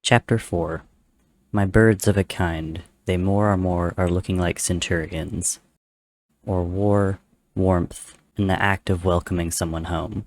Chapter 4. My birds of a kind, they more are looking like centurions. Or war, warmth, and the act of welcoming someone home.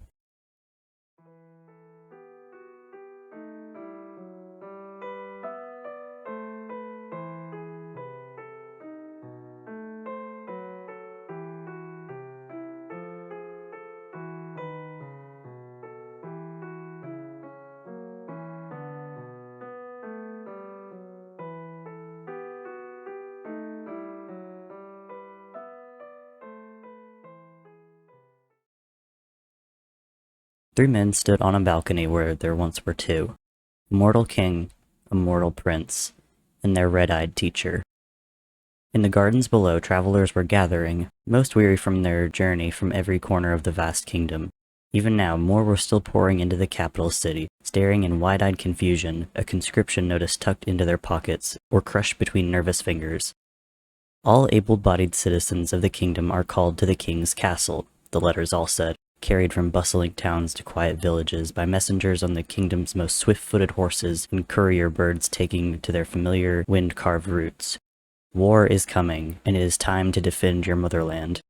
Three men stood on a balcony where there once were two, a mortal king, a mortal prince, and their red-eyed teacher. In the gardens below, travelers were gathering, most weary from their journey from every corner of the vast kingdom. Even now, more were still pouring into the capital city, staring in wide-eyed confusion, a conscription notice tucked into their pockets or crushed between nervous fingers. All able-bodied citizens of the kingdom are called to the king's castle, the letters all said, carried from bustling towns to quiet villages by messengers on the kingdom's most swift-footed horses and courier birds taking to their familiar wind-carved routes. War is coming, and it is time to defend your motherland.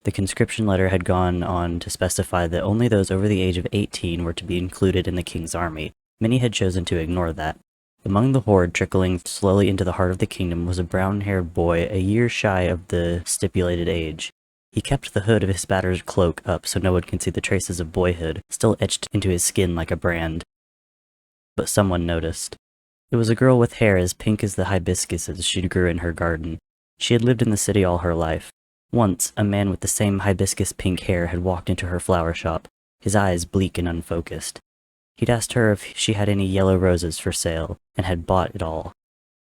The conscription letter had gone on to specify that only those over the age of 18 were to be included in the king's army. Many had chosen to ignore that. Among the horde trickling slowly into the heart of the kingdom was a brown-haired boy a year shy of the stipulated age. He kept the hood of his battered cloak up so no one can see the traces of boyhood, still etched into his skin like a brand. But someone noticed. It was a girl with hair as pink as the hibiscuses she grew in her garden. She had lived in the city all her life. Once, a man with the same hibiscus-pink hair had walked into her flower shop, his eyes bleak and unfocused. He'd asked her if she had any yellow roses for sale, and had bought it all.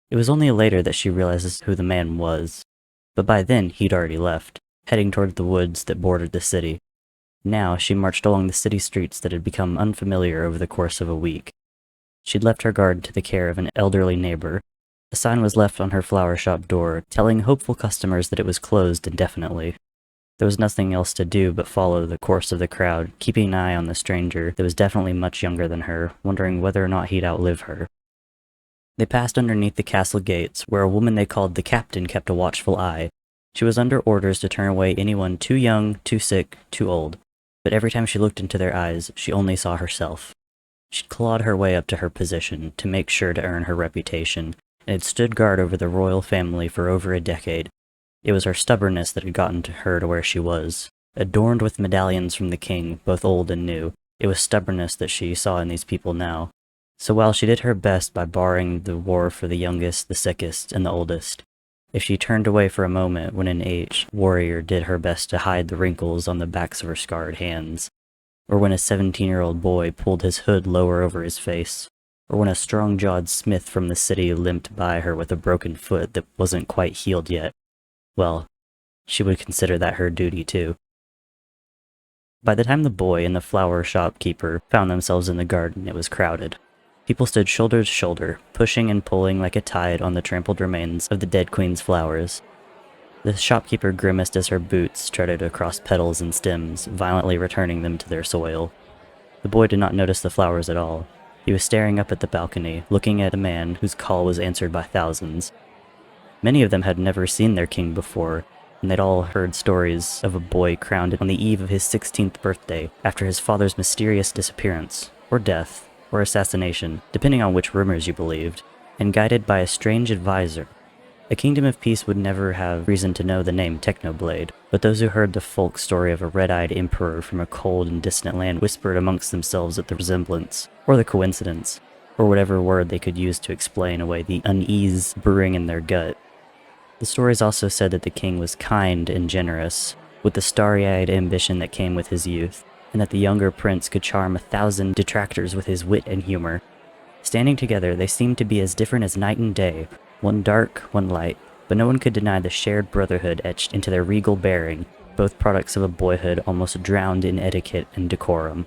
It was only later that she realized who the man was. But by then, he'd already left, heading toward the woods that bordered the city. Now, she marched along the city streets that had become unfamiliar over the course of a week. She'd left her garden to the care of an elderly neighbor. A sign was left on her flower shop door, telling hopeful customers that it was closed indefinitely. There was nothing else to do but follow the course of the crowd, keeping an eye on the stranger that was definitely much younger than her, wondering whether or not he'd outlive her. They passed underneath the castle gates, where a woman they called the captain kept a watchful eye. She was under orders to turn away anyone too young, too sick, too old, but every time she looked into their eyes, she only saw herself. She'd clawed her way up to her position to make sure to earn her reputation, and had stood guard over the royal family for over a decade. It was her stubbornness that had gotten her to where she was. Adorned with medallions from the king, both old and new, it was stubbornness that she saw in these people now. So while she did her best by barring the war for the youngest, the sickest, and the oldest, if she turned away for a moment when an aged warrior did her best to hide the wrinkles on the backs of her scarred hands, or when a 17-year-old boy pulled his hood lower over his face, or when a strong-jawed smith from the city limped by her with a broken foot that wasn't quite healed yet, well, she would consider that her duty too. By the time the boy and the flower shopkeeper found themselves in the garden, it was crowded. People stood shoulder to shoulder, pushing and pulling like a tide on the trampled remains of the dead queen's flowers. The shopkeeper grimaced as her boots treaded across petals and stems, violently returning them to their soil. The boy did not notice the flowers at all. He was staring up at the balcony, looking at a man whose call was answered by thousands. Many of them had never seen their king before, and they'd all heard stories of a boy crowned on the eve of his 16th birthday after his father's mysterious disappearance, or death, or assassination, depending on which rumors you believed, and guided by a strange advisor. A kingdom of peace would never have reason to know the name Technoblade, but those who heard the folk story of a red-eyed emperor from a cold and distant land whispered amongst themselves at the resemblance, or the coincidence, or whatever word they could use to explain away the unease brewing in their gut. The stories also said that the king was kind and generous, with the starry-eyed ambition that came with his youth, and that the younger prince could charm 1,000 detractors with his wit and humor. Standing together, they seemed to be as different as night and day, one dark, one light, but no one could deny the shared brotherhood etched into their regal bearing, both products of a boyhood almost drowned in etiquette and decorum.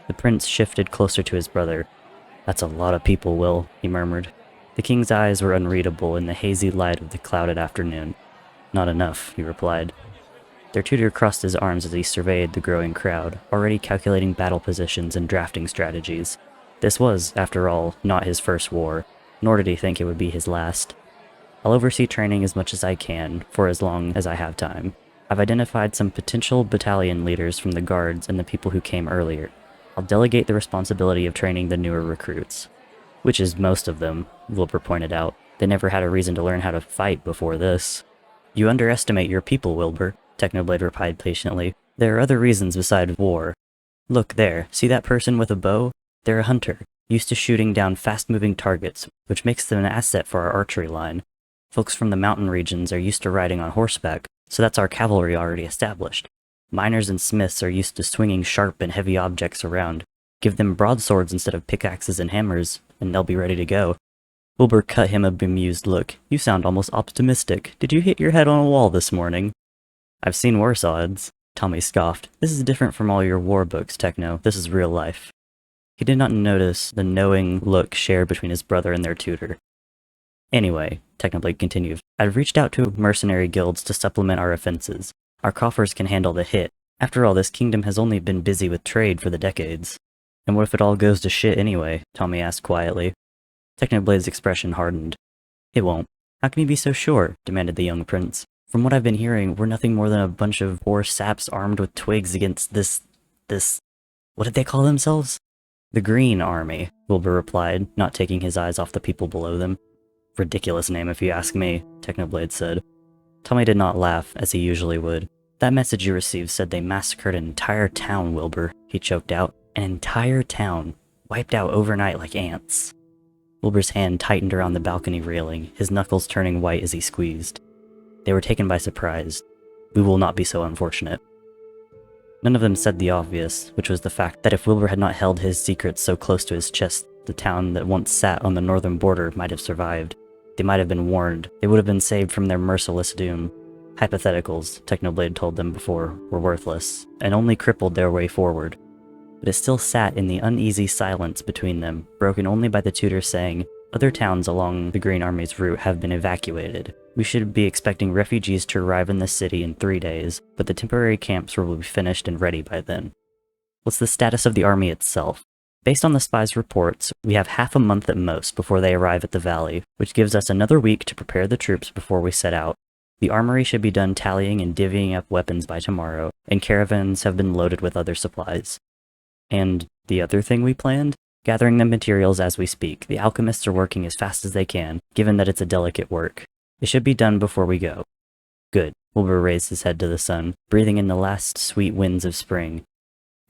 The prince shifted closer to his brother. "That's a lot of people, Will," he murmured. The king's eyes were unreadable in the hazy light of the clouded afternoon. "Not enough," he replied. Their tutor crossed his arms as he surveyed the growing crowd, already calculating battle positions and drafting strategies. This was, after all, not his first war, nor did he think it would be his last. I'll oversee training as much as I can, for as long as I have time. I've identified some potential battalion leaders from the guards and the people who came earlier. I'll delegate the responsibility of training the newer recruits. Which is most of them, Wilbur pointed out. They never had a reason to learn how to fight before this. You underestimate your people, Wilbur, Technoblade replied patiently. There are other reasons besides war. Look there, see that person with a bow? They're a hunter, used to shooting down fast-moving targets, which makes them an asset for our archery line. Folks from the mountain regions are used to riding on horseback, so that's our cavalry already established. Miners and smiths are used to swinging sharp and heavy objects around. Give them broadswords instead of pickaxes and hammers, and they'll be ready to go. Wilbur cut him a bemused look. You sound almost optimistic. Did you hit your head on a wall this morning? I've seen worse odds, Tommy scoffed. This is different from all your war books, Techno. This is real life. He did not notice the knowing look shared between his brother and their tutor. Anyway, Technoblade continued, I've reached out to mercenary guilds to supplement our offenses. Our coffers can handle the hit. After all, this kingdom has only been busy with trade for the decades. And what if it all goes to shit anyway? Tommy asked quietly. Technoblade's expression hardened. It won't. How can you be so sure? Demanded the young prince. From what I've been hearing, we're nothing more than a bunch of poor saps armed with twigs against this... What did they call themselves? The Green Army, Wilbur replied, not taking his eyes off the people below them. Ridiculous name if you ask me, Technoblade said. Tommy did not laugh, as he usually would. That message you received said they massacred an entire town, Wilbur, he choked out. An entire town, wiped out overnight like ants. Wilbur's hand tightened around the balcony railing, his knuckles turning white as he squeezed. They were taken by surprise. We will not be so unfortunate. None of them said the obvious, which was the fact that if Wilbur had not held his secrets so close to his chest, the town that once sat on the northern border might have survived. They might have been warned. They would have been saved from their merciless doom. Hypotheticals, Technoblade told them before, were worthless, and only crippled their way forward. But it still sat in the uneasy silence between them, broken only by the tutor saying, other towns along the Green Army's route have been evacuated. We should be expecting refugees to arrive in the city in 3 days, but the temporary camps will be finished and ready by then. What's the status of the army itself? Based on the spies' reports, we have half a month at most before they arrive at the valley, which gives us another week to prepare the troops before we set out. The armory should be done tallying and divvying up weapons by tomorrow, and caravans have been loaded with other supplies. And the other thing we planned? Gathering the materials as we speak. The alchemists are working as fast as they can, given that it's a delicate work. It should be done before we go. Good. Wilbur raised his head to the sun, breathing in the last sweet winds of spring.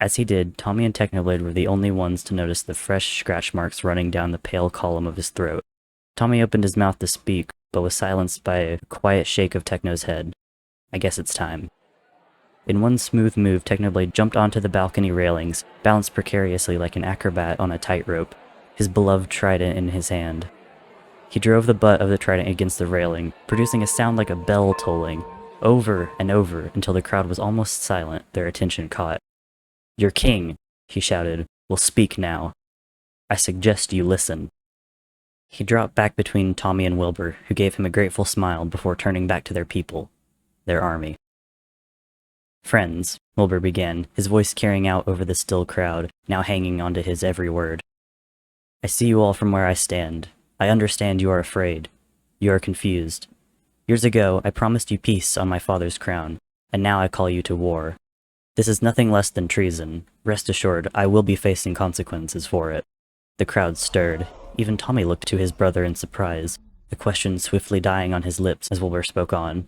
As he did, Tommy and Technoblade were the only ones to notice the fresh scratch marks running down the pale column of his throat. Tommy opened his mouth to speak, but was silenced by a quiet shake of Techno's head. I guess it's time. In one smooth move, Technoblade jumped onto the balcony railings, balanced precariously like an acrobat on a tightrope, his beloved trident in his hand. He drove the butt of the trident against the railing, producing a sound like a bell tolling, over and over until the crowd was almost silent, their attention caught. Your king, he shouted, will speak now. I suggest you listen. He dropped back between Tommy and Wilbur, who gave him a grateful smile before turning back to their people, their army. Friends, Wilbur began, his voice carrying out over the still crowd, now hanging onto his every word. I see you all from where I stand. I understand you are afraid. You are confused. Years ago, I promised you peace on my father's crown, and now I call you to war. This is nothing less than treason. Rest assured, I will be facing consequences for it. The crowd stirred. Even Tommy looked to his brother in surprise, the question swiftly dying on his lips as Wilbur spoke on.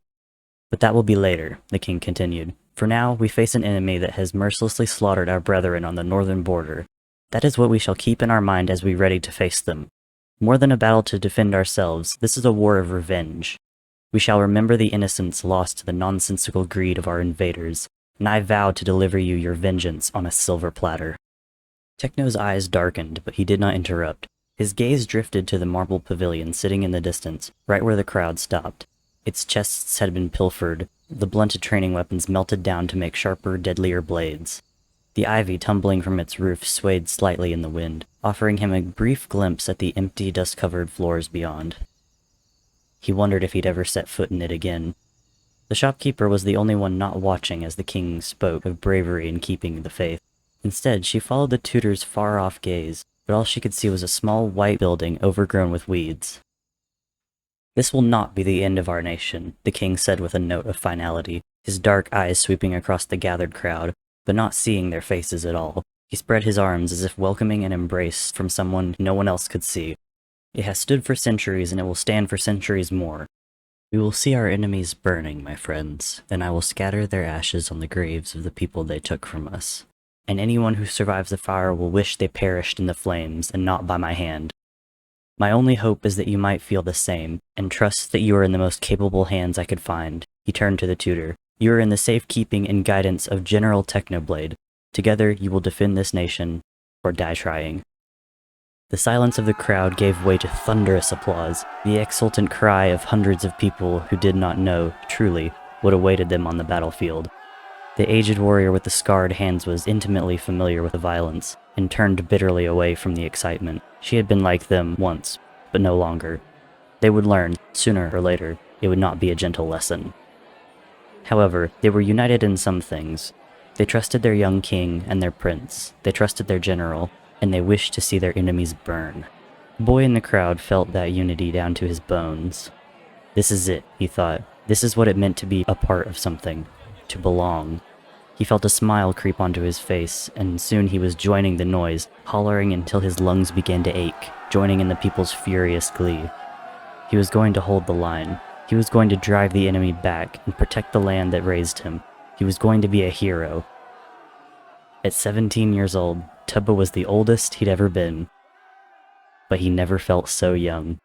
But that will be later, the king continued. For now, we face an enemy that has mercilessly slaughtered our brethren on the northern border. That is what we shall keep in our mind as we ready to face them. More than a battle to defend ourselves, this is a war of revenge. We shall remember the innocents lost to the nonsensical greed of our invaders, and I vow to deliver you your vengeance on a silver platter. Techno's eyes darkened, but he did not interrupt. His gaze drifted to the marble pavilion sitting in the distance, right where the crowd stopped. Its chests had been pilfered, the blunted training weapons melted down to make sharper, deadlier blades. The ivy tumbling from its roof swayed slightly in the wind, offering him a brief glimpse at the empty, dust-covered floors beyond. He wondered if he'd ever set foot in it again. The shopkeeper was the only one not watching as the king spoke of bravery in keeping the faith. Instead, she followed the tutor's far-off gaze, but all she could see was a small white building overgrown with weeds. "This will not be the end of our nation," the king said with a note of finality, his dark eyes sweeping across the gathered crowd, but not seeing their faces at all. He spread his arms as if welcoming an embrace from someone no one else could see. "It has stood for centuries, and it will stand for centuries more. We will see our enemies burning, my friends, and I will scatter their ashes on the graves of the people they took from us. And anyone who survives the fire will wish they perished in the flames, and not by my hand. My only hope is that you might feel the same, and trust that you are in the most capable hands I could find." He turned to the tutor. "You are in the safekeeping and guidance of General Technoblade. Together you will defend this nation, or die trying." The silence of the crowd gave way to thunderous applause, the exultant cry of hundreds of people who did not know, truly, what awaited them on the battlefield. The aged warrior with the scarred hands was intimately familiar with the violence, and turned bitterly away from the excitement. She had been like them once, but no longer. They would learn, sooner or later. It would not be a gentle lesson. However, they were united in some things. They trusted their young king and their prince. They trusted their general, and they wished to see their enemies burn. The boy in the crowd felt that unity down to his bones. This is it, he thought. This is what it meant to be a part of something. To belong. He felt a smile creep onto his face, and soon he was joining the noise, hollering until his lungs began to ache, joining in the people's furious glee. He was going to hold the line. He was going to drive the enemy back and protect the land that raised him. He was going to be a hero. At 17 years old, Tubba was the oldest he'd ever been. But he never felt so young.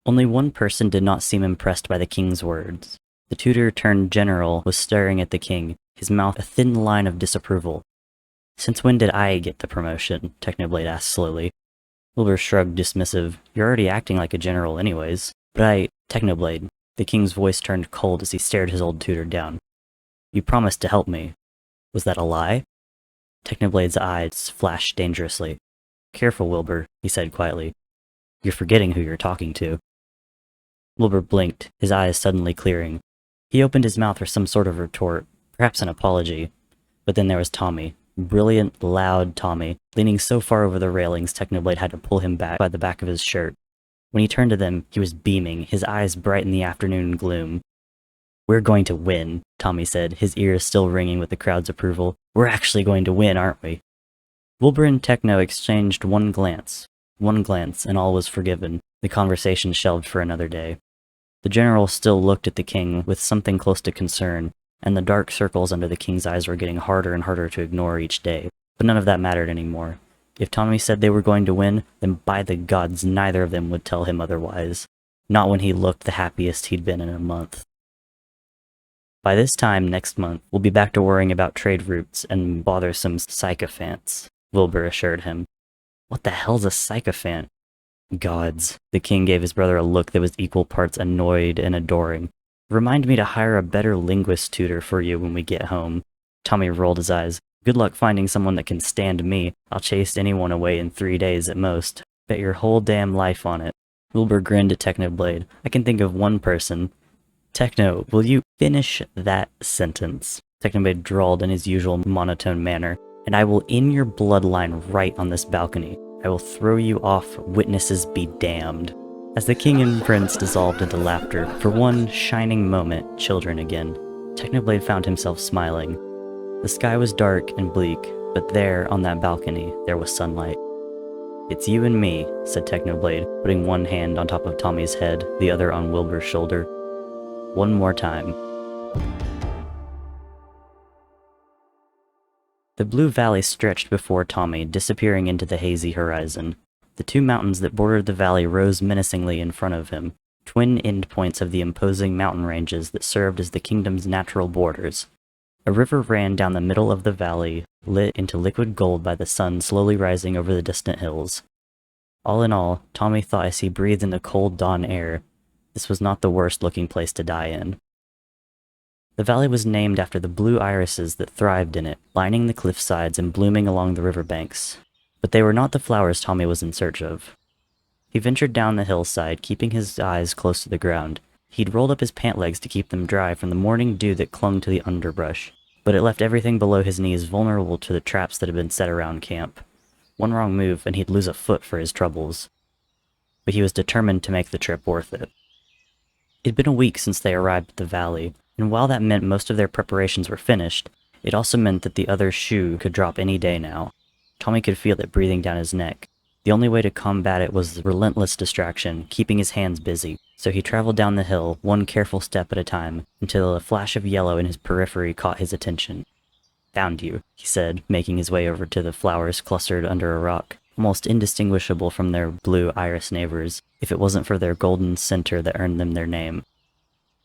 Only one person did not seem impressed by the king's words. The tutor turned general was staring at the king, his mouth a thin line of disapproval. "Since when did I get the promotion?" Technoblade asked slowly. Wilbur shrugged, dismissive. "You're already acting like a general anyways." "But Technoblade." The king's voice turned cold as he stared his old tutor down. "You promised to help me. Was that a lie?" Technoblade's eyes flashed dangerously. "Careful, Wilbur," he said quietly. "You're forgetting who you're talking to." Wilbur blinked, his eyes suddenly clearing. He opened his mouth for some sort of retort, perhaps an apology. But then there was Tommy. Brilliant, loud Tommy, leaning so far over the railings Technoblade had to pull him back by the back of his shirt. When he turned to them, he was beaming, his eyes bright in the afternoon gloom. "We're going to win," Tommy said, his ears still ringing with the crowd's approval. "We're actually going to win, aren't we?" Wilbur and Techno exchanged one glance, and all was forgiven. The conversation shelved for another day. The general still looked at the king with something close to concern, and the dark circles under the king's eyes were getting harder and harder to ignore each day. But none of that mattered anymore. If Tommy said they were going to win, then by the gods neither of them would tell him otherwise. Not when he looked the happiest he'd been in a month. "By this time next month, we'll be back to worrying about trade routes and bothersome sycophants," Wilbur assured him. "What the hell's a sycophant?" "Gods." The king gave his brother a look that was equal parts annoyed and adoring. "Remind me to hire a better linguist tutor for you when we get home." Tommy rolled his eyes. "Good luck finding someone that can stand me. I'll chase anyone away in 3 days at most. Bet your whole damn life on it." Wilbur grinned at Technoblade. "I can think of one person." "Techno, will you finish that sentence?" Technoblade drawled in his usual monotone manner. "And I will end your bloodline right on this balcony. I will throw you off, witnesses be damned." As the king and prince dissolved into laughter, for one shining moment, children again, Technoblade found himself smiling. The sky was dark and bleak, but there, on that balcony, there was sunlight. "It's you and me," said Technoblade, putting one hand on top of Tommy's head, the other on Wilbur's shoulder. "One more time." The blue valley stretched before Tommy, disappearing into the hazy horizon. The two mountains that bordered the valley rose menacingly in front of him, twin endpoints of the imposing mountain ranges that served as the kingdom's natural borders. A river ran down the middle of the valley, lit into liquid gold by the sun slowly rising over the distant hills. All in all, Tommy thought as he breathed in the cold dawn air, this was not the worst-looking place to die in. The valley was named after the blue irises that thrived in it, lining the cliffsides and blooming along the riverbanks. But they were not the flowers Tommy was in search of. He ventured down the hillside, keeping his eyes close to the ground. He'd rolled up his pant legs to keep them dry from the morning dew that clung to the underbrush. but it left everything below his knees vulnerable to the traps that had been set around camp. One wrong move and he'd lose a foot for his troubles. But he was determined to make the trip worth it. It'd been a week since they arrived at the valley, and while that meant most of their preparations were finished, it also meant that the other shoe could drop any day now. Tommy could feel it breathing down his neck. The only way to combat it was relentless distraction, keeping his hands busy, so he traveled down the hill, one careful step at a time, until a flash of yellow in his periphery caught his attention. "Found you," he said, making his way over to the flowers clustered under a rock, almost indistinguishable from their blue iris neighbors, if it wasn't for their golden center that earned them their name.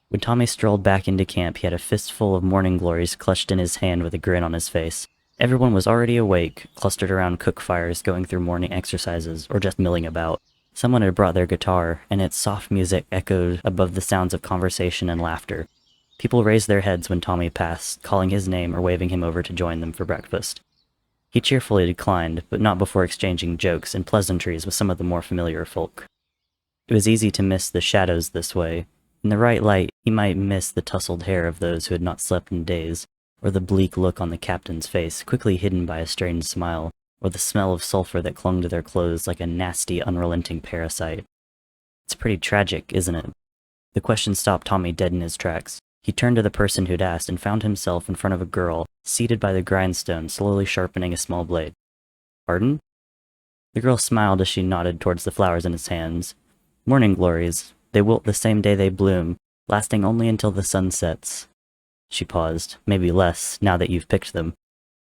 When Tommy strolled back into camp, he had a fistful of morning glories clutched in his hand with a grin on his face. Everyone was already awake, clustered around cook fires going through morning exercises, or just milling about. Someone had brought their guitar, and its soft music echoed above the sounds of conversation and laughter. People raised their heads when Tommy passed, calling his name or waving him over to join them for breakfast. He cheerfully declined, but not before exchanging jokes and pleasantries with some of the more familiar folk. It was easy to miss the shadows this way. In the right light, he might miss the tousled hair of those who had not slept in days, or the bleak look on the captain's face, quickly hidden by a strange smile, or the smell of sulfur that clung to their clothes like a nasty, unrelenting parasite. It's pretty tragic, isn't it? The question stopped Tommy dead in his tracks. He turned to the person who'd asked and found himself in front of a girl, seated by the grindstone, slowly sharpening a small blade. "Pardon?" The girl smiled as she nodded towards the flowers in his hands. "Morning glories. They wilt the same day they bloom, lasting only until the sun sets." She paused, maybe less, now that you've picked them.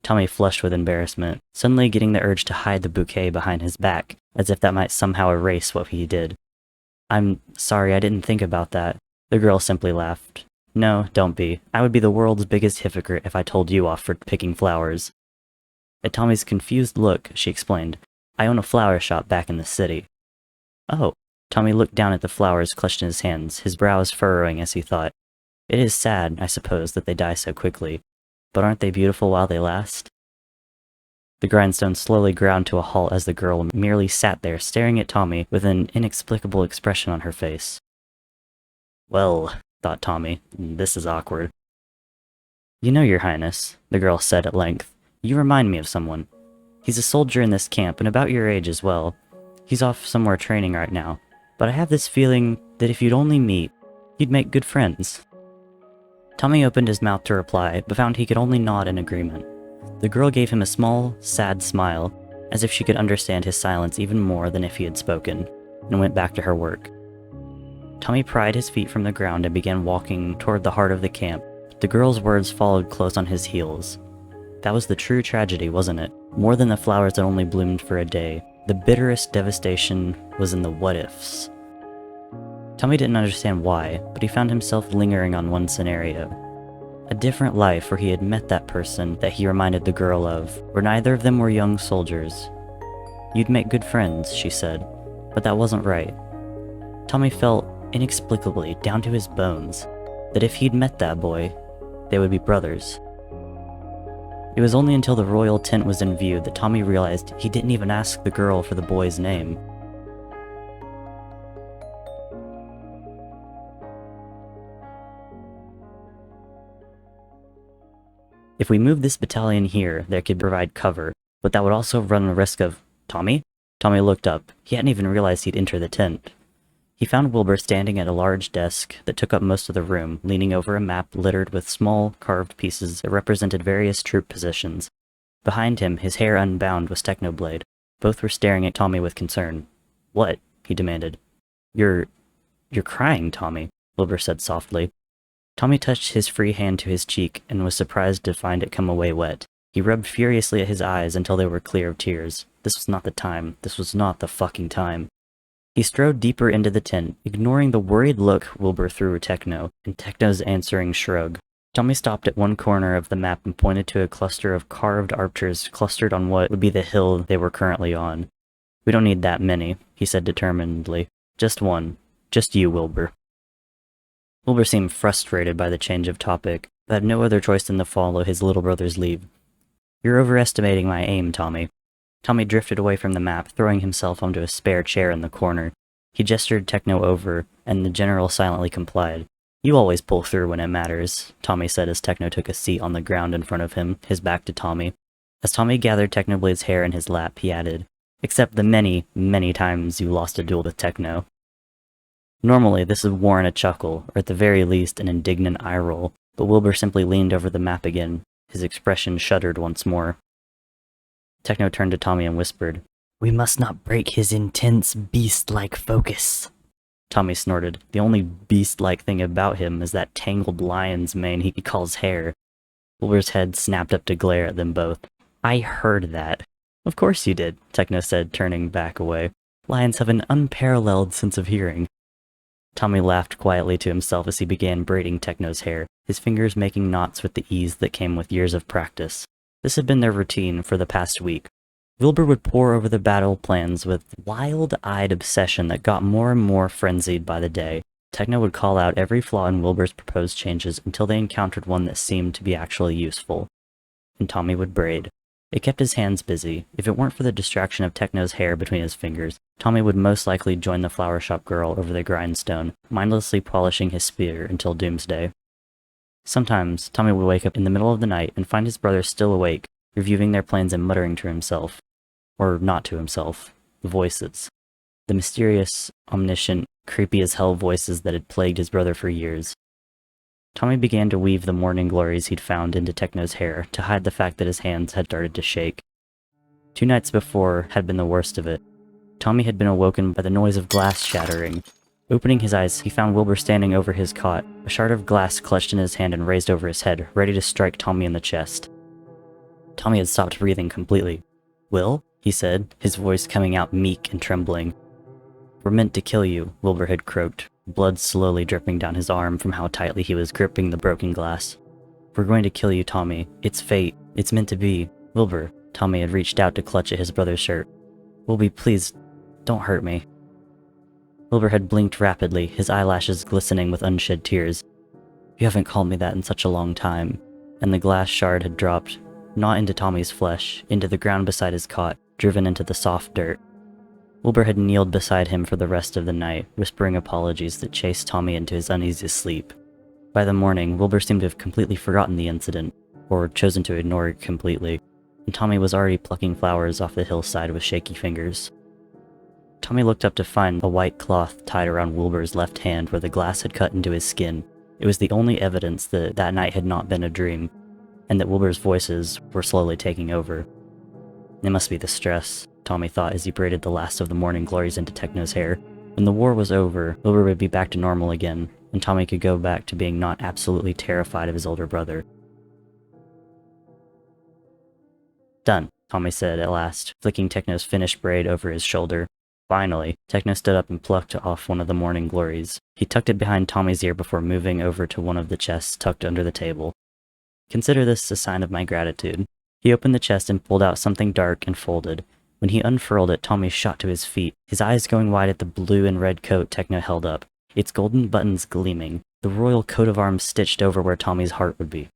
Tommy flushed with embarrassment, suddenly getting the urge to hide the bouquet behind his back, as if that might somehow erase what he did. "I'm sorry, I didn't think about that." The girl simply laughed. "No, don't be. I would be the world's biggest hypocrite if I told you off for picking flowers." At Tommy's confused look, she explained, "I own a flower shop back in the city." "Oh." Tommy looked down at the flowers clutched in his hands, his brows furrowing as he thought. It is sad, I suppose, that they die so quickly, but aren't they beautiful while they last? The grindstone slowly ground to a halt as the girl merely sat there staring at Tommy with an inexplicable expression on her face. "Well," thought Tommy, "this is awkward." "You know, Your Highness," the girl said at length, "you remind me of someone. He's a soldier in this camp and about your age as well. He's off somewhere training right now, but I have this feeling that if you'd only meet, you'd make good friends." Tommy opened his mouth to reply, but found he could only nod in agreement. The girl gave him a small, sad smile, as if she could understand his silence even more than if he had spoken, and went back to her work. Tommy pried his feet from the ground and began walking toward the heart of the camp. The girl's words followed close on his heels. That was the true tragedy, wasn't it? More than the flowers that only bloomed for a day. The bitterest devastation was in the what-ifs. Tommy didn't understand why, but he found himself lingering on one scenario. A different life where he had met that person that he reminded the girl of, where neither of them were young soldiers. "You'd make good friends," she said, but that wasn't right. Tommy felt, inexplicably, down to his bones, that if he'd met that boy, they would be brothers. It was only until the royal tent was in view that Tommy realized he didn't even ask the girl for the boy's name. If we moved this battalion here, they could provide cover, but that would also run the risk of... Tommy? Tommy looked up. He hadn't even realized he'd entered the tent. He found Wilbur standing at a large desk that took up most of the room, leaning over a map littered with small, carved pieces that represented various troop positions. Behind him, his hair unbound, was Technoblade. Both were staring at Tommy with concern. "What?" he demanded. You're crying, Tommy," Wilbur said softly. Tommy touched his free hand to his cheek and was surprised to find it come away wet. He rubbed furiously at his eyes until they were clear of tears. This was not the time. This was not the fucking time. He strode deeper into the tent, ignoring the worried look Wilbur threw at Techno, and Techno's answering shrug. Tommy stopped at one corner of the map and pointed to a cluster of carved archers clustered on what would be the hill they were currently on. "We don't need that many," he said determinedly. "Just one. Just you, Wilbur." Wilbur seemed frustrated by the change of topic, but had no other choice than to follow his little brother's lead. "You're overestimating my aim, Tommy." Tommy drifted away from the map, throwing himself onto a spare chair in the corner. He gestured Techno over, and the general silently complied. You always pull through when it matters, Tommy said as Techno took a seat on the ground in front of him, his back to Tommy. As Tommy gathered Technoblade's hair in his lap, he added, "Except the many, many times you lost a duel with Techno." Normally, this would warrant a chuckle, or at the very least an indignant eye roll, but Wilbur simply leaned over the map again, his expression shuddered once more. Techno turned to Tommy and whispered, "We must not break his intense, beast-like focus." Tommy snorted. The only beast-like thing about him is that tangled lion's mane he calls hair. Wilbur's head snapped up to glare at them both. "I heard that." "Of course you did," Techno said, turning back away. "Lions have an unparalleled sense of hearing." Tommy laughed quietly to himself as he began braiding Techno's hair, his fingers making knots with the ease that came with years of practice. This had been their routine for the past week. Wilbur would pore over the battle plans with wild-eyed obsession that got more and more frenzied by the day. Techno would call out every flaw in Wilbur's proposed changes until they encountered one that seemed to be actually useful. And Tommy would braid. It kept his hands busy. If it weren't for the distraction of Techno's hair between his fingers, Tommy would most likely join the flower shop girl over the grindstone, mindlessly polishing his spear until doomsday. Sometimes, Tommy would wake up in the middle of the night and find his brother still awake, reviewing their plans and muttering to himself. Or not to himself. The voices. The mysterious, omniscient, creepy-as-hell voices that had plagued his brother for years. Tommy began to weave the morning glories he'd found into Techno's hair to hide the fact that his hands had started to shake. 2 nights before had been the worst of it. Tommy had been awoken by the noise of glass shattering. Opening his eyes, he found Wilbur standing over his cot, a shard of glass clutched in his hand and raised over his head, ready to strike Tommy in the chest. Tommy had stopped breathing completely. "Will?" he said, his voice coming out meek and trembling. "We're meant to kill you," Wilbur had croaked, blood slowly dripping down his arm from how tightly he was gripping the broken glass. "We're going to kill you, Tommy. It's fate. It's meant to be. Wilbur," Tommy had reached out to clutch at his brother's shirt. "Wilby, please, don't hurt me." Wilbur had blinked rapidly, his eyelashes glistening with unshed tears. "You haven't called me that in such a long time." And the glass shard had dropped, not into Tommy's flesh, into the ground beside his cot, driven into the soft dirt. Wilbur had kneeled beside him for the rest of the night, whispering apologies that chased Tommy into his uneasy sleep. By the morning, Wilbur seemed to have completely forgotten the incident, or chosen to ignore it completely, and Tommy was already plucking flowers off the hillside with shaky fingers. Tommy looked up to find a white cloth tied around Wilbur's left hand where the glass had cut into his skin. It was the only evidence that that night had not been a dream, and that Wilbur's voices were slowly taking over. It must be the stress, Tommy thought as he braided the last of the morning glories into Techno's hair. When the war was over, Wilbur would be back to normal again, and Tommy could go back to being not absolutely terrified of his older brother. "Done," Tommy said at last, flicking Techno's finished braid over his shoulder. Finally, Techno stood up and plucked off one of the morning glories. He tucked it behind Tommy's ear before moving over to one of the chests tucked under the table. "Consider this a sign of my gratitude." He opened the chest and pulled out something dark and folded. When he unfurled it, Tommy shot to his feet, his eyes going wide at the blue and red coat Techno held up, its golden buttons gleaming, the royal coat of arms stitched over where Tommy's heart would be.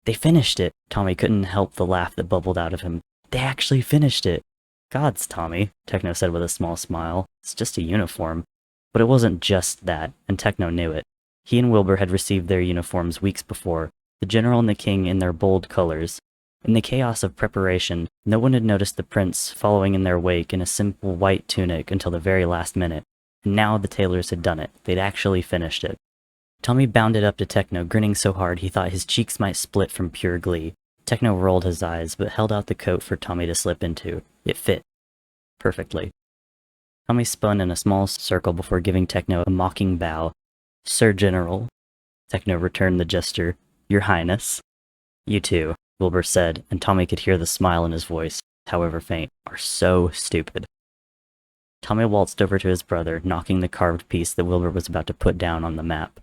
"They finished it!" Tommy couldn't help the laugh that bubbled out of him. "They actually finished it!" "Gods, Tommy," Techno said with a small smile. "It's just a uniform." But it wasn't just that, and Techno knew it. He and Wilbur had received their uniforms weeks before, the general and the king in their bold colors. In the chaos of preparation, no one had noticed the prince following in their wake in a simple white tunic until the very last minute. And now the tailors had done it. They'd actually finished it. Tommy bounded up to Techno, grinning so hard he thought his cheeks might split from pure glee. Techno rolled his eyes, but held out the coat for Tommy to slip into. It fit. Perfectly. Tommy spun in a small circle before giving Techno a mocking bow. "Sir General." Techno returned the gesture. "Your Highness." "You too," Wilbur said, and Tommy could hear the smile in his voice, however faint, "are so stupid." Tommy waltzed over to his brother, knocking the carved piece that Wilbur was about to put down on the map.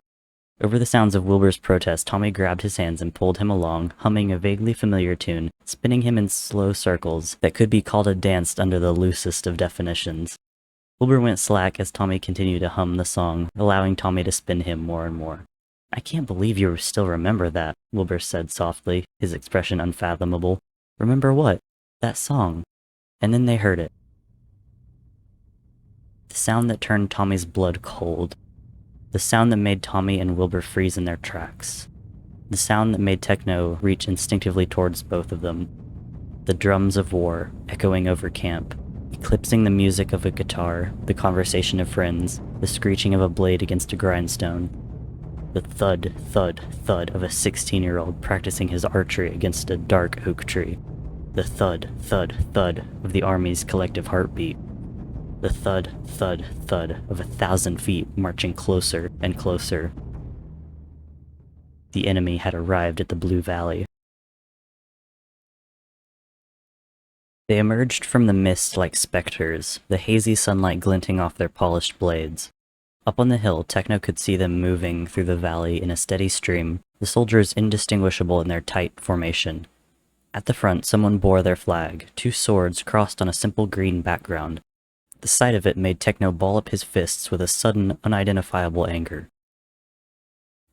Over the sounds of Wilbur's protest, Tommy grabbed his hands and pulled him along, humming a vaguely familiar tune, spinning him in slow circles that could be called a dance under the loosest of definitions. Wilbur went slack as Tommy continued to hum the song, allowing Tommy to spin him more and more. "I can't believe you still remember that," Wilbur said softly, his expression unfathomable. "Remember what?" "That song." And then they heard it. The sound that turned Tommy's blood cold. the sound that made Tommy and Wilbur freeze in their tracks. The sound that made Techno reach instinctively towards both of them. The drums of war echoing over camp, eclipsing the music of a guitar, the conversation of friends, the screeching of a blade against a grindstone. The thud, thud, thud of a 16-year-old practicing his archery against a dark oak tree. The thud, thud, thud of the army's collective heartbeat. The thud, thud, thud of 1,000 feet marching closer and closer. The enemy had arrived at the Blue Valley. They emerged from the mist like specters, the hazy sunlight glinting off their polished blades. Up on the hill, Techno could see them moving through the valley in a steady stream, the soldiers indistinguishable in their tight formation. At the front, someone bore their flag, 2 swords crossed on a simple green background. The sight of it made Techno ball up his fists with a sudden, unidentifiable anger.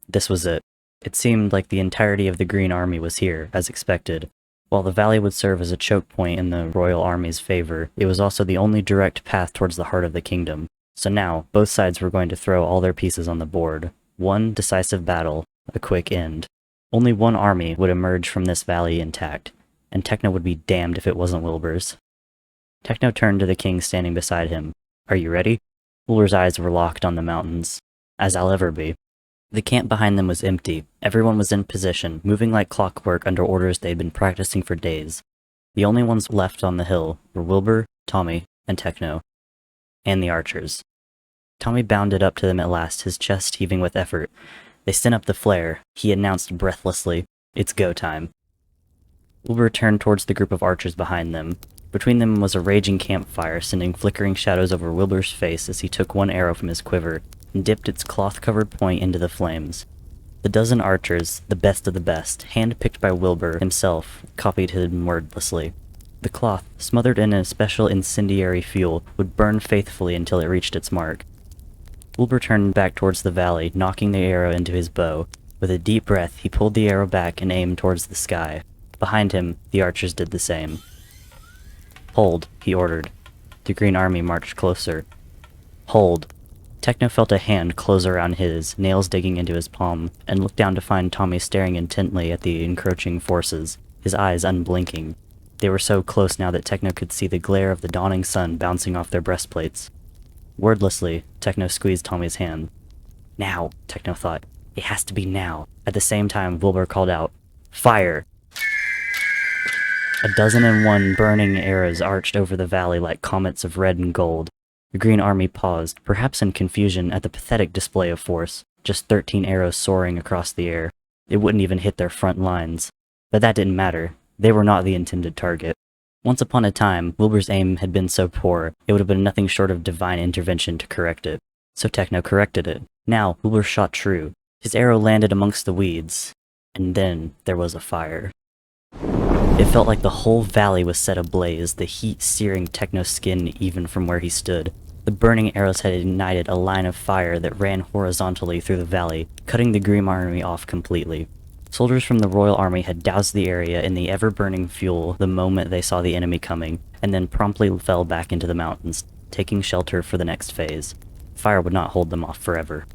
This was it. It seemed like the entirety of the Green Army was here, as expected. While the valley would serve as a choke point in the Royal Army's favor, it was also the only direct path towards the heart of the kingdom. So now, both sides were going to throw all their pieces on the board. One decisive battle, a quick end. Only one army would emerge from this valley intact, and Techno would be damned if it wasn't Wilbur's. Techno turned to the king standing beside him. "Are you ready?" Wilbur's eyes were locked on the mountains. "As I'll ever be." The camp behind them was empty. Everyone was in position, moving like clockwork under orders they'd been practicing for days. The only ones left on the hill were Wilbur, Tommy, and Techno. And the archers. Tommy bounded up to them at last, his chest heaving with effort. They sent up the flare. He announced breathlessly, "It's go time." Wilbur turned towards the group of archers behind them. Between them was a raging campfire, sending flickering shadows over Wilbur's face as he took one arrow from his quiver and dipped its cloth-covered point into the flames. The dozen archers, the best of the best, hand-picked by Wilbur himself, copied him wordlessly. The cloth, smothered in a special incendiary fuel, would burn faithfully until it reached its mark. Wilbur turned back towards the valley, knocking the arrow into his bow. With a deep breath, he pulled the arrow back and aimed towards the sky. Behind him, the archers did the same. "Hold," he ordered. The Green Army marched closer. "Hold." Techno felt a hand close around his, nails digging into his palm, and looked down to find Tommy staring intently at the encroaching forces, his eyes unblinking. They were so close now that Techno could see the glare of the dawning sun bouncing off their breastplates. Wordlessly, Techno squeezed Tommy's hand. "Now," Techno thought. "It has to be now." At the same time, Wilbur called out, "Fire!" 101 burning arrows arched over the valley like comets of red and gold. The Green Army paused, perhaps in confusion at the pathetic display of force, just 13 arrows soaring across the air. It wouldn't even hit their front lines. But that didn't matter. They were not the intended target. Once upon a time, Wilbur's aim had been so poor, it would have been nothing short of divine intervention to correct it. So Techno corrected it. Now, Wilbur shot true. His arrow landed amongst the weeds. And then there was a fire. It felt like the whole valley was set ablaze, the heat searing Techno's skin even from where he stood. The burning arrows had ignited a line of fire that ran horizontally through the valley, cutting the Green Army off completely. Soldiers from the Royal Army had doused the area in the ever-burning fuel the moment they saw the enemy coming, and then promptly fell back into the mountains, taking shelter for the next phase. Fire would not hold them off forever.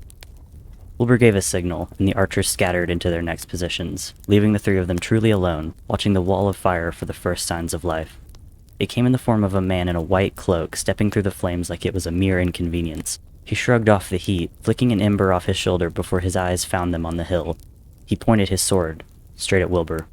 Wilbur gave a signal, and the archers scattered into their next positions, leaving the 3 of them truly alone, watching the wall of fire for the first signs of life. It came in the form of a man in a white cloak, stepping through the flames like it was a mere inconvenience. He shrugged off the heat, flicking an ember off his shoulder before his eyes found them on the hill. He pointed his sword, straight at Wilbur.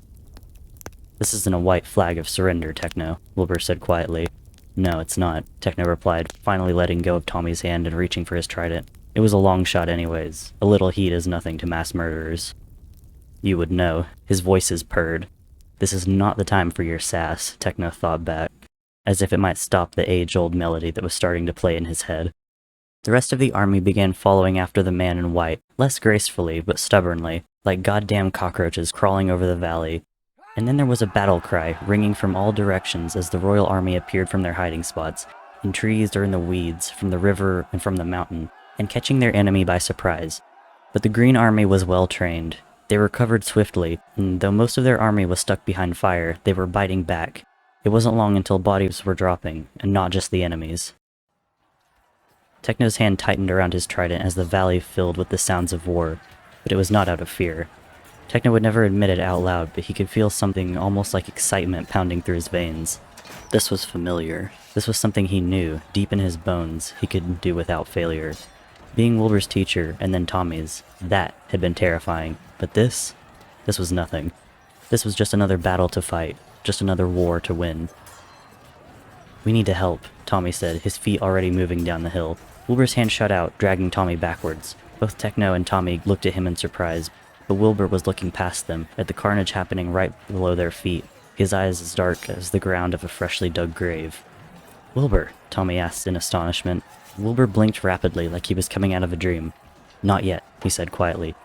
"This isn't a white flag of surrender, Techno," Wilbur said quietly. "No, it's not," Techno replied, finally letting go of Tommy's hand and reaching for his trident. It was a long shot anyways. A little heat is nothing to mass murderers. "You would know." His voices purred. "This is not the time for your sass," Techno thought back, as if it might stop the age-old melody that was starting to play in his head. The rest of the army began following after the man in white, less gracefully but stubbornly, like goddamn cockroaches crawling over the valley. And then there was a battle cry ringing from all directions as the Royal Army appeared from their hiding spots, in trees or in the weeds, from the river and from the mountain, and catching their enemy by surprise. But the Green Army was well trained. They recovered swiftly, and though most of their army was stuck behind fire, they were biting back. It wasn't long until bodies were dropping, and not just the enemies. Techno's hand tightened around his trident as the valley filled with the sounds of war, but it was not out of fear. Techno would never admit it out loud, but he could feel something almost like excitement pounding through his veins. This was familiar. This was something he knew, deep in his bones, he could do without failure. Being Wilbur's teacher, and then Tommy's, that had been terrifying. But this was nothing. This was just another battle to fight, just another war to win. "We need to help," Tommy said, his feet already moving down the hill. Wilbur's hand shot out, dragging Tommy backwards. Both Techno and Tommy looked at him in surprise, but Wilbur was looking past them, at the carnage happening right below their feet, his eyes as dark as the ground of a freshly dug grave. "Wilbur?" Tommy asked in astonishment. Wilbur blinked rapidly, like he was coming out of a dream. "Not yet," he said quietly.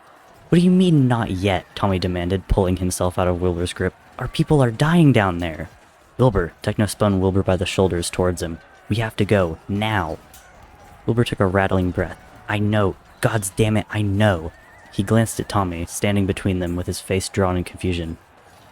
"What do you mean, not yet?" Tommy demanded, pulling himself out of Wilbur's grip. "Our people are dying down there!" "Wilbur," Techno spun Wilbur by the shoulders towards him. "We have to go, now!" Wilbur took a rattling breath. "I know. God's damn it, I know." He glanced at Tommy, standing between them with his face drawn in confusion.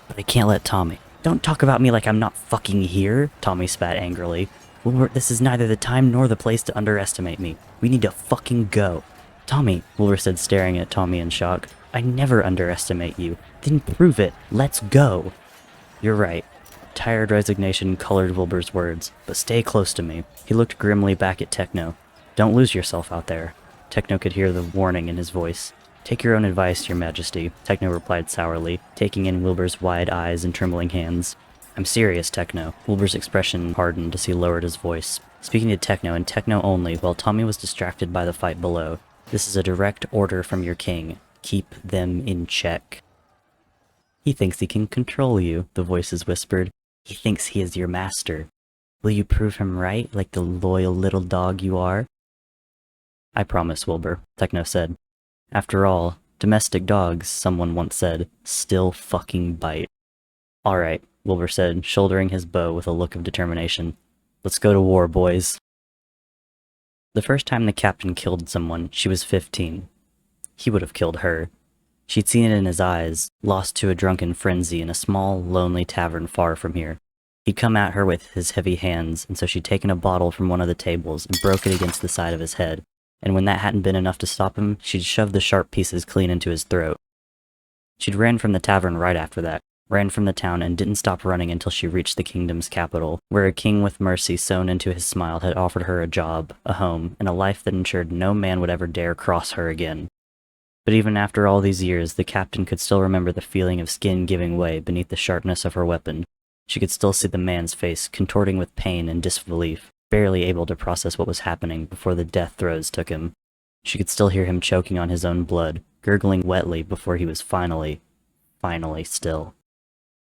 "But I can't let Tommy." "Don't talk about me like I'm not fucking here," Tommy spat angrily. "Wilbur, this is neither the time nor the place to underestimate me. We need to fucking go." "Tommy," Wilbur said, staring at Tommy in shock. "I never underestimate you. Then prove it. Let's go." "You're right." Tired resignation colored Wilbur's words. "But stay close to me." He looked grimly back at Techno. "Don't lose yourself out there." Techno could hear the warning in his voice. "Take your own advice, Your Majesty," Techno replied sourly, taking in Wilbur's wide eyes and trembling hands. "I'm serious, Techno." Wilbur's expression hardened as he lowered his voice, speaking to Techno and Techno only while Tommy was distracted by the fight below. "This is a direct order from your king. Keep them in check." "He thinks he can control you," the voices whispered. "He thinks he is your master. Will you prove him right, like the loyal little dog you are?" "I promise, Wilbur," Techno said. "After all, domestic dogs, someone once said, still fucking bite." "Alright," Wilbur said, shouldering his bow with a look of determination. "Let's go to war, boys." The first time the captain killed someone, she was 15. He would have killed her. She'd seen it in his eyes, lost to a drunken frenzy in a small, lonely tavern far from here. He'd come at her with his heavy hands, and so she'd taken a bottle from one of the tables and broke it against the side of his head. And when that hadn't been enough to stop him, she'd shoved the sharp pieces clean into his throat. She'd ran from the tavern right after that, ran from the town and didn't stop running until she reached the kingdom's capital, where a king with mercy sewn into his smile had offered her a job, a home, and a life that ensured no man would ever dare cross her again. But even after all these years, the captain could still remember the feeling of skin giving way beneath the sharpness of her weapon. She could still see the man's face contorting with pain and disbelief, barely able to process what was happening before the death throes took him. She could still hear him choking on his own blood, gurgling wetly before he was finally still.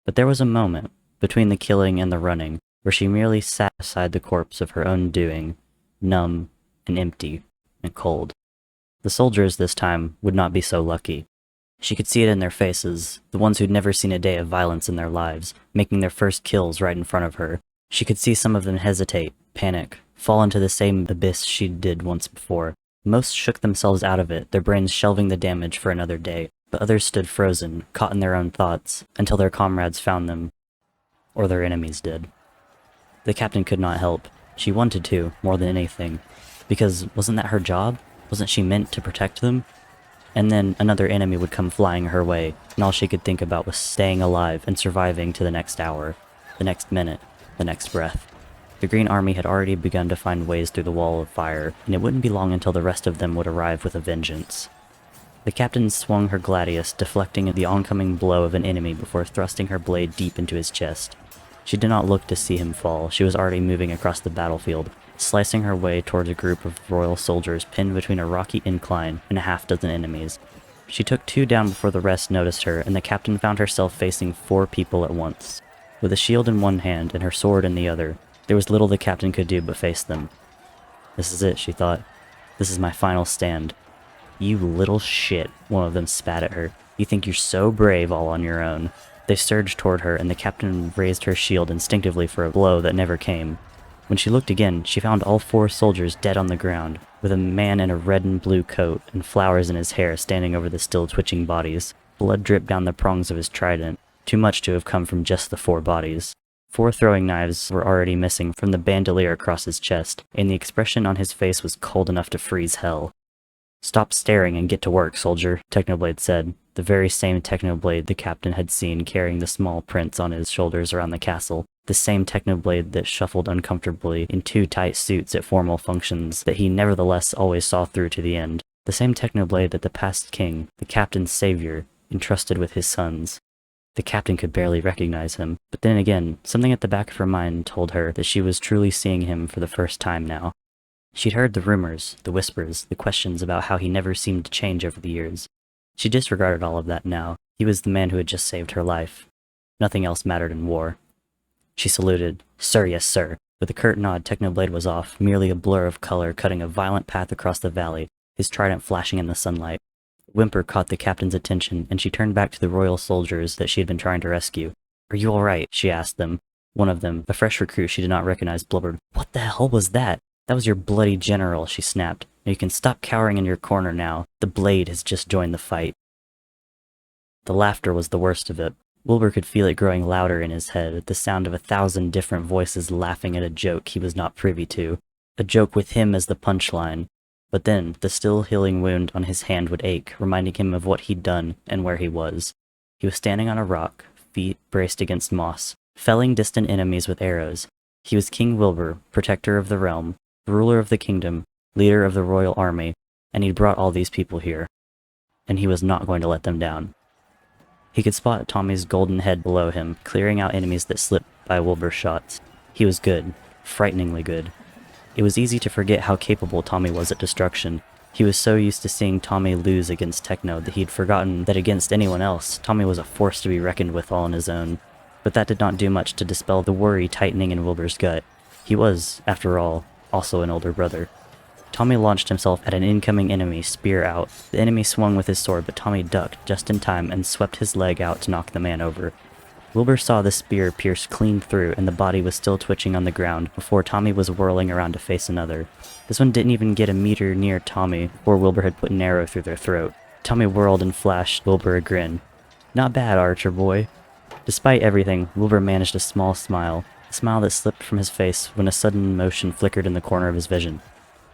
But there was a moment, between the killing and the running, where she merely sat beside the corpse of her own doing, numb and empty and cold. The soldiers this time would not be so lucky. She could see it in their faces, the ones who'd never seen a day of violence in their lives, making their first kills right in front of her. She could see some of them hesitate, panic, fall into the same abyss she did once before. Most shook themselves out of it, their brains shelving the damage for another day, but others stood frozen, caught in their own thoughts, until their comrades found them, or their enemies did. The captain could not help. She wanted to, more than anything, because wasn't that her job? Wasn't she meant to protect them? And then another enemy would come flying her way, and all she could think about was staying alive and surviving to the next hour, the next minute, the next breath. The Green Army had already begun to find ways through the wall of fire, and it wouldn't be long until the rest of them would arrive with a vengeance. The captain swung her gladius, deflecting the oncoming blow of an enemy before thrusting her blade deep into his chest. She did not look to see him fall. She was already moving across the battlefield, slicing her way towards a group of royal soldiers pinned between a rocky incline and a half-dozen enemies. She took 2 down before the rest noticed her, and the captain found herself facing 4 people at once. With a shield in one hand and her sword in the other, there was little the captain could do but face them. "This is it," she thought. "This is my final stand." "You little shit," one of them spat at her. "You think you're so brave all on your own." They surged toward her, and the captain raised her shield instinctively for a blow that never came. When she looked again, she found all 4 soldiers dead on the ground, with a man in a red and blue coat and flowers in his hair standing over the still twitching bodies. Blood dripped down the prongs of his trident, too much to have come from just the 4 bodies. 4 throwing knives were already missing from the bandolier across his chest, and the expression on his face was cold enough to freeze hell. "Stop staring and get to work, soldier," Technoblade said, the very same Technoblade the captain had seen carrying the small prince on his shoulders around the castle, the same Technoblade that shuffled uncomfortably in 2 tight suits at formal functions that he nevertheless always saw through to the end, the same Technoblade that the past king, the captain's savior, entrusted with his sons. The captain could barely recognize him, but then again, something at the back of her mind told her that she was truly seeing him for the first time now. She'd heard the rumors, the whispers, the questions about how he never seemed to change over the years. She disregarded all of that now. He was the man who had just saved her life. Nothing else mattered in war. She saluted. "Sir, yes, sir." With a curt nod, Technoblade was off, merely a blur of color cutting a violent path across the valley, his trident flashing in the sunlight. A whimper caught the captain's attention, and she turned back to the royal soldiers that she had been trying to rescue. "Are you all right?" she asked them. One of them, a fresh recruit she did not recognize, blubbered. "What the hell was that?" "That was your bloody general," she snapped. "Now you can stop cowering in your corner now. The blade has just joined the fight." The laughter was the worst of it. Wilbur could feel it growing louder in his head, the sound of 1,000 different voices laughing at a joke he was not privy to. A joke with him as the punchline. But then, the still healing wound on his hand would ache, reminding him of what he'd done and where he was. He was standing on a rock, feet braced against moss, felling distant enemies with arrows. He was King Wilbur, protector of the realm, ruler of the kingdom, leader of the royal army, and he'd brought all these people here. And he was not going to let them down. He could spot Tommy's golden head below him, clearing out enemies that slipped by Wilbur's shots. He was good, frighteningly good. It was easy to forget how capable Tommy was at destruction. He was so used to seeing Tommy lose against Techno that he'd forgotten that against anyone else, Tommy was a force to be reckoned with all on his own. But that did not do much to dispel the worry tightening in Wilbur's gut. He was, after all, also an older brother. Tommy launched himself at an incoming enemy, spear out. The enemy swung with his sword, but Tommy ducked just in time and swept his leg out to knock the man over. Wilbur saw the spear pierce clean through, and the body was still twitching on the ground before Tommy was whirling around to face another. This one didn't even get a meter near Tommy before Wilbur had put an arrow through their throat. Tommy whirled and flashed Wilbur a grin. "Not bad, Archer boy." Despite everything, Wilbur managed a small smile, a smile that slipped from his face when a sudden motion flickered in the corner of his vision.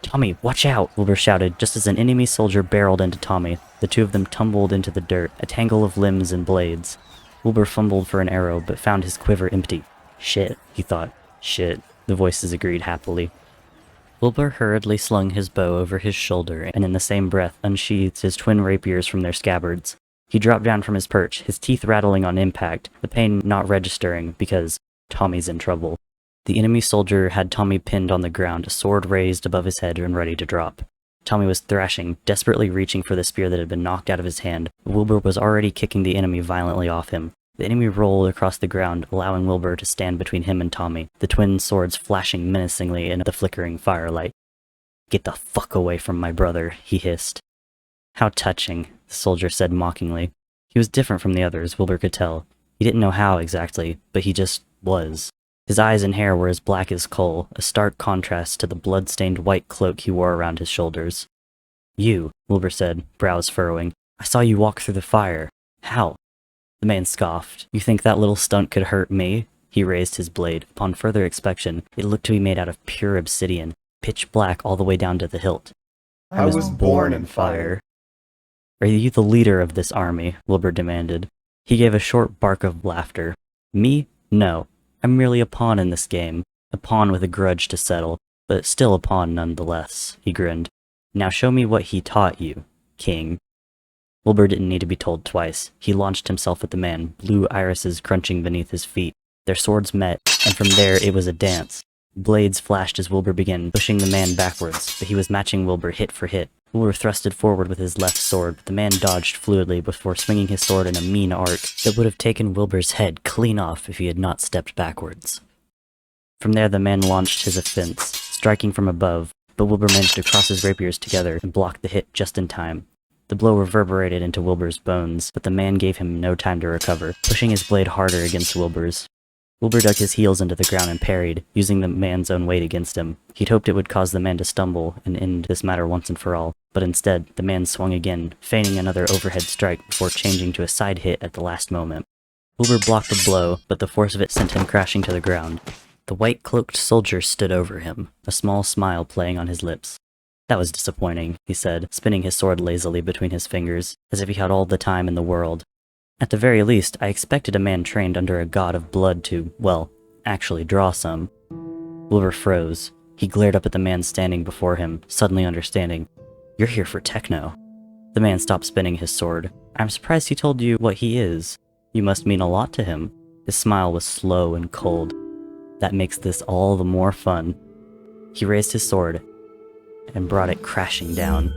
"Tommy, watch out!" Wilbur shouted just as an enemy soldier barreled into Tommy. The two of them tumbled into the dirt, a tangle of limbs and blades. Wilbur fumbled for an arrow, but found his quiver empty. "Shit," he thought. "Shit," the voices agreed happily. Wilbur hurriedly slung his bow over his shoulder and in the same breath unsheathed his twin rapiers from their scabbards. He dropped down from his perch, his teeth rattling on impact, the pain not registering because Tommy's in trouble. The enemy soldier had Tommy pinned on the ground, a sword raised above his head and ready to drop. Tommy was thrashing, desperately reaching for the spear that had been knocked out of his hand. Wilbur was already kicking the enemy violently off him. The enemy rolled across the ground, allowing Wilbur to stand between him and Tommy, the twin swords flashing menacingly in the flickering firelight. "Get the fuck away from my brother," he hissed. "How touching," the soldier said mockingly. He was different from the others, Wilbur could tell. He didn't know how exactly, but he just was. His eyes and hair were as black as coal, a stark contrast to the blood-stained white cloak he wore around his shoulders. "You," Wilbur said, brows furrowing. "I saw you walk through the fire. How?" The man scoffed. "You think that little stunt could hurt me?" He raised his blade. Upon further inspection, it looked to be made out of pure obsidian, pitch black all the way down to the hilt. "I was born in fire." "Are you the leader of this army?" Wilbur demanded. He gave a short bark of laughter. "Me? No. I'm merely a pawn in this game, a pawn with a grudge to settle, but still a pawn nonetheless," he grinned. "Now show me what he taught you, King." Wilbur didn't need to be told twice. He launched himself at the man, blue irises crunching beneath his feet. Their swords met, and from there it was a dance. Blades flashed as Wilbur began pushing the man backwards, but he was matching Wilbur hit for hit. Wilbur thrusted forward with his left sword, but the man dodged fluidly before swinging his sword in a mean arc that would have taken Wilbur's head clean off if he had not stepped backwards. From there the man launched his offense, striking from above, but Wilbur managed to cross his rapiers together and block the hit just in time. The blow reverberated into Wilbur's bones, but the man gave him no time to recover, pushing his blade harder against Wilbur's. Wilbur dug his heels into the ground and parried, using the man's own weight against him. He'd hoped it would cause the man to stumble and end this matter once and for all, but instead, the man swung again, feigning another overhead strike before changing to a side hit at the last moment. Wilbur blocked the blow, but the force of it sent him crashing to the ground. The white-cloaked soldier stood over him, a small smile playing on his lips. "That was disappointing," he said, spinning his sword lazily between his fingers, as if he had all the time in the world. "At the very least, I expected a man trained under a god of blood to, well, actually draw some." Wilbur froze. He glared up at the man standing before him, suddenly understanding. "You're here for techno." The man stopped spinning his sword. "I'm surprised he told you what he is. You must mean a lot to him." His smile was slow and cold. "That makes this all the more fun." He raised his sword and brought it crashing down.